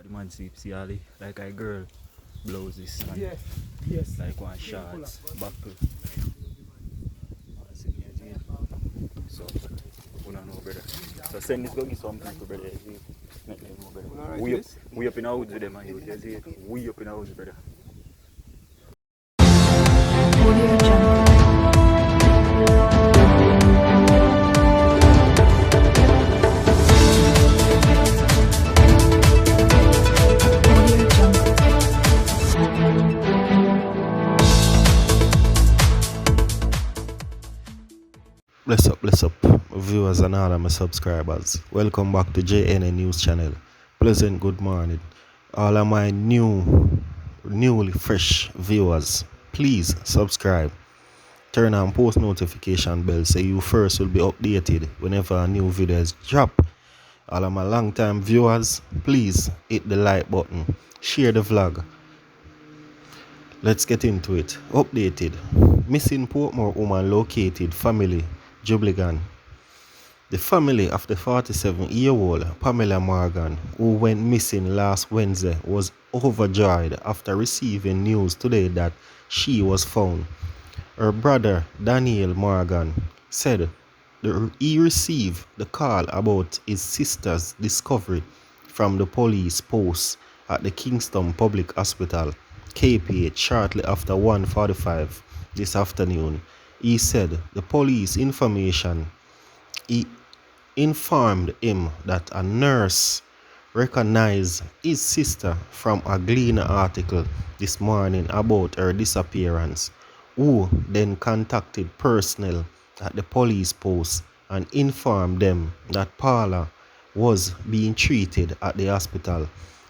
The man see Ali, like a girl blouses and Yes. like one shorts, buckle. So, we don't know, brother. So send this go give some people, brother. Make them know, brother. We up in the woods with them, and you see it. We up in the woods, brother. Audio Jungle. Audio Jungle. Bless up, viewers and all of my subscribers. Welcome back to JNN News Channel. Pleasant good morning. All of my newly fresh viewers, please subscribe. Turn on post notification bell so you first will be updated whenever a new video is dropped. All of my long time viewers, please hit the like button. Share the vlog. Let's get into it. Updated. Missing Portmore woman located. Family, Jubligan. The family of the 47-year-old Pamela Morgan, who went missing last Wednesday, was overjoyed after receiving news today that she was found. Her brother, Daniel Morgan, said he received the call about his sister's discovery from the police post at the Kingston Public Hospital, KPH, shortly after 1:45 this afternoon. He said the police information he informed him that a nurse recognized his sister from a Gleaner article this morning about her disappearance, who then contacted personnel at the police post and informed them that Paula was being treated at the hospital.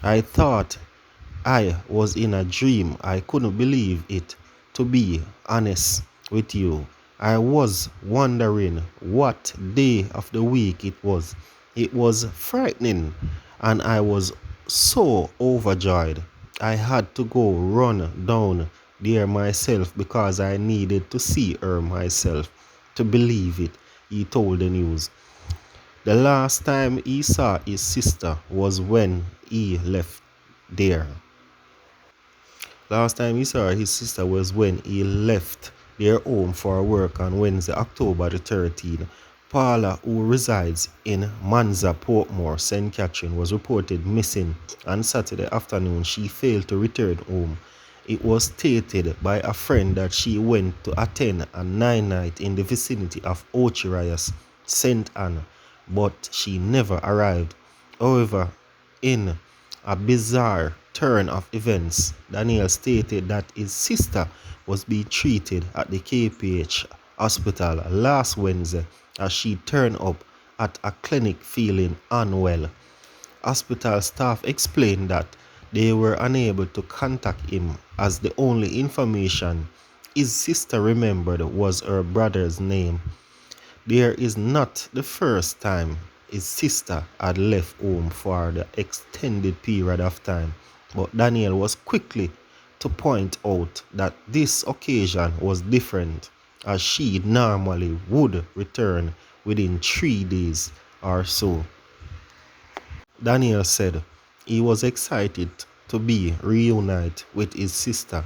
I thought I was in a dream. I couldn't believe it. To be honest with you, I was wondering what day of the week it was. It was frightening and I was so overjoyed. I had to go run down there myself because I needed to see her myself to believe it, he told the news. The last time he saw his sister was when he left there. Last time he saw his sister was when he left their home for work on Wednesday, October the 13th. Paula, who resides in Manza, Portmore, St. Catherine, was reported missing on Saturday afternoon. She failed to return home. It was stated by a friend that she went to attend a night in the vicinity of Ochirias, St. Anne, but she never arrived. However, in a bizarre turn of events, Daniel stated that his sister was being treated at the KPH hospital last Wednesday as she turned up at a clinic feeling unwell. Hospital staff explained that they were unable to contact him as the only information his sister remembered was her brother's name. There is not the first time his sister had left home for the extended period of time, but Daniel was quickly to point out that this occasion was different, as she normally would return within 3 days or so. Daniel said he was excited to be reunited with his sister.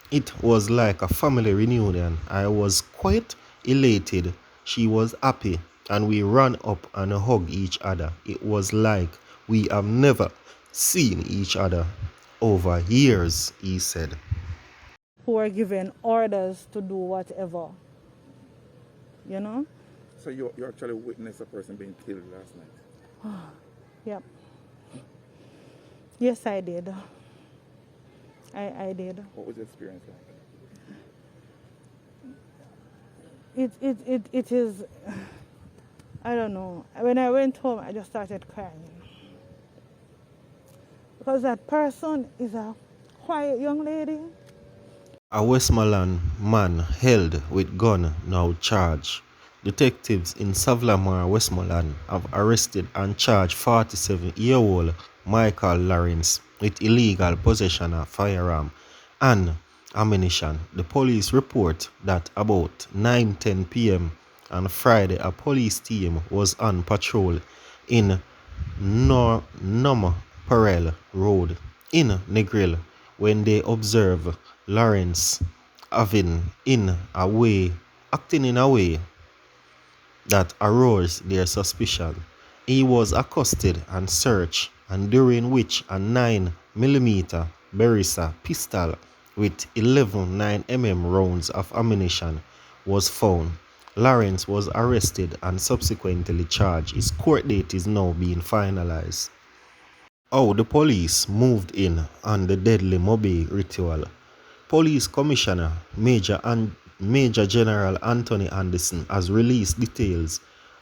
It was like a family reunion. I was quite elated. She was happy and we ran up and hugged each other. It was like we have never seen each other over years, he said. Who were given orders to do whatever, you know? So you actually witnessed a person being killed last night? Yep. Yes, I did. I did. What was the experience like? It is, I don't know. When I went home, I just started crying. Because that person is a quiet young lady. A Westmoreland man held with gun now charged. Detectives in Savlamar, Westmoreland have arrested and charged 47-year-old Michael Lawrence with illegal possession of firearm and ammunition. The police report that about 9:10 p.m. on Friday, a police team was on patrol in Noma Perel Road in Negril when they observe Lawrence acting in a way that aroused their suspicion. He was accosted and searched, and during which a 9mm Beretta pistol with 11 9mm rounds of ammunition was found. Lawrence was arrested and subsequently charged. His court date is now being finalized. How the police moved in on the deadly Mobe ritual. Police Commissioner Major General Anthony Anderson has released details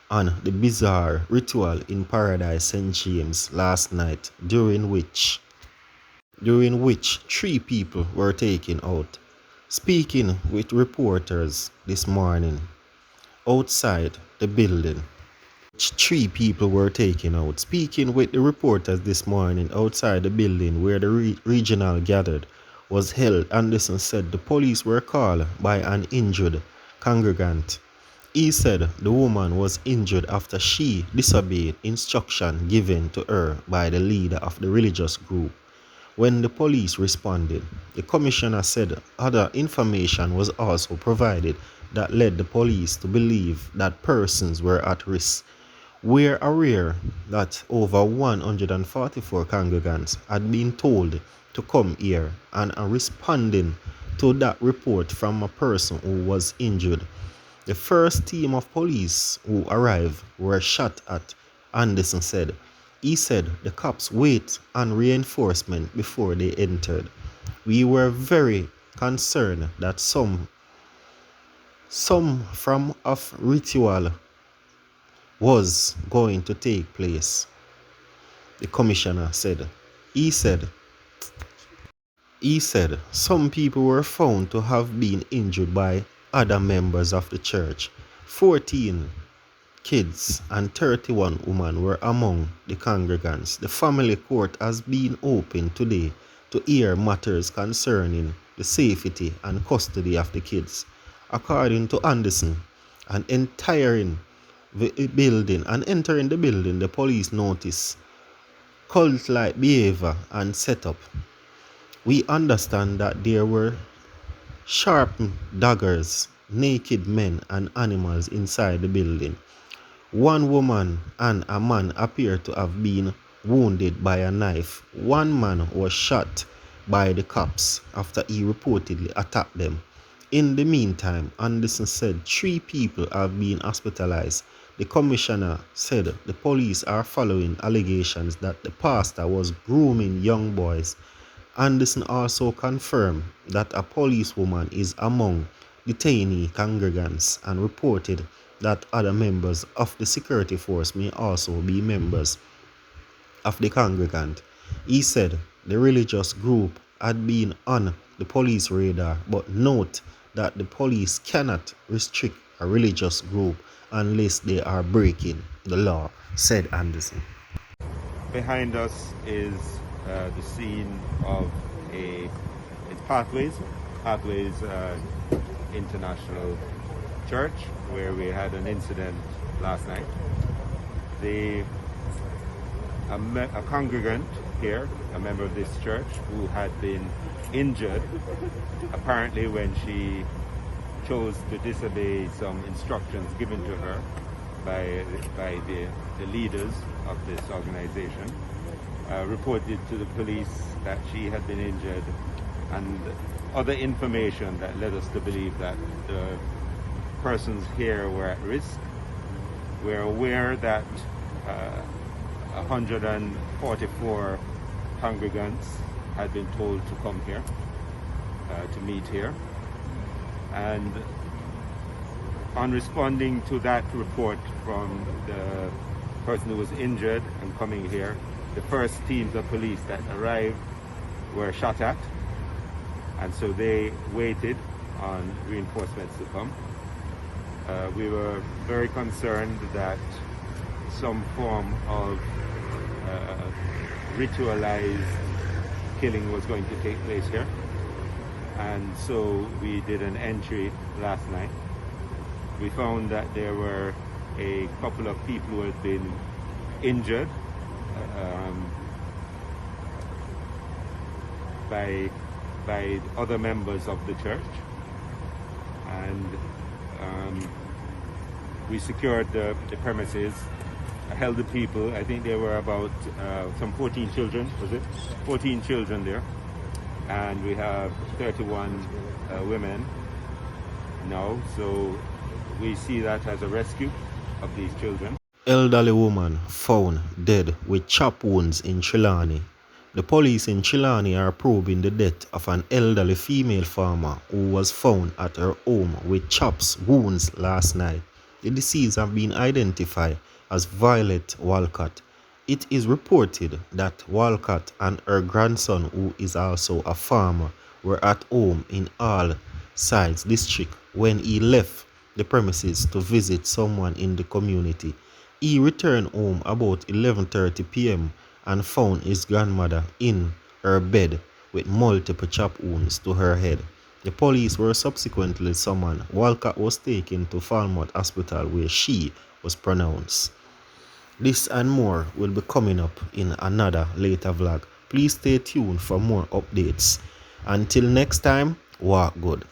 on the bizarre ritual in Paradise St. James last night, during which 3 people were taken out. Speaking with reporters this morning outside the building, 3 people were taken out. Speaking with the reporters this morning outside the building where the regional gathered was held, Anderson said the police were called by an injured congregant. He said the woman was injured after she disobeyed instruction given to her by the leader of the religious group. When the police responded, the commissioner said other information was also provided that led the police to believe that persons were at risk. We're aware that over 144 congregants had been told to come here and are responding to that report from a person who was injured. The first team of police who arrived were shot at, Anderson said. He said the cops wait on reinforcement before they entered. We were very concerned that some form of ritual was going to take place, the commissioner said. He said some people were found to have been injured by other members of the church. 14 kids and 31 women were among the congregants. The family court has been opened today to hear matters concerning the safety and custody of the kids. According to Anderson, entering the building, the police noticed cult-like behavior and setup. We understand that there were sharpened daggers, naked men and animals inside the building. One woman and a man appear to have been wounded by a knife. One man was shot by the cops after he reportedly attacked them. In the meantime, Anderson said 3 people have been hospitalized. The commissioner said the police are following allegations that the pastor was grooming young boys. Anderson also confirmed that a policewoman is among detainee congregants and reported that other members of the security force may also be members of the congregant. He said the religious group had been on the police radar, but note that the police cannot restrict a religious group unless they are breaking the law, said Anderson. Behind us is the scene of Pathways International Church, where we had an incident last night. A congregant here, a member of this church, who had been injured apparently when she chose to disobey some instructions given to her by the leaders of this organization, reported to the police that she had been injured, and other information that led us to believe that the persons here were at risk. We're aware that 144 congregants had been told to come here, to meet here. And on responding to that report from the person who was injured and coming here, the first teams of police that arrived were shot at, and so they waited on reinforcements to come. We were very concerned that some form of ritualized killing was going to take place here, and so we did an entry last night. We found that there were a couple of people who had been injured, by other members of the church, and we secured the premises, held the people. I think there were about some 14 children, was it? 14 children there, and we have 31 women now, so we see that as a rescue of these children. Elderly woman found dead with chop wounds in Trelawney. The police in Trelawney are probing the death of an elderly female farmer who was found at her home with chops wounds last night. The deceased have been identified as Violet Walcott. It is reported that Walcott and her grandson, who is also a farmer, were at home in All Sides district when he left the premises to visit someone in the community. He returned home about 11:30 p.m. and found his grandmother in her bed with multiple chop wounds to her head. The police were subsequently summoned. Walcott was taken to Falmouth Hospital where she was pronounced. This and more will be coming up in another later vlog. Please stay tuned for more updates. Until next time, walk good.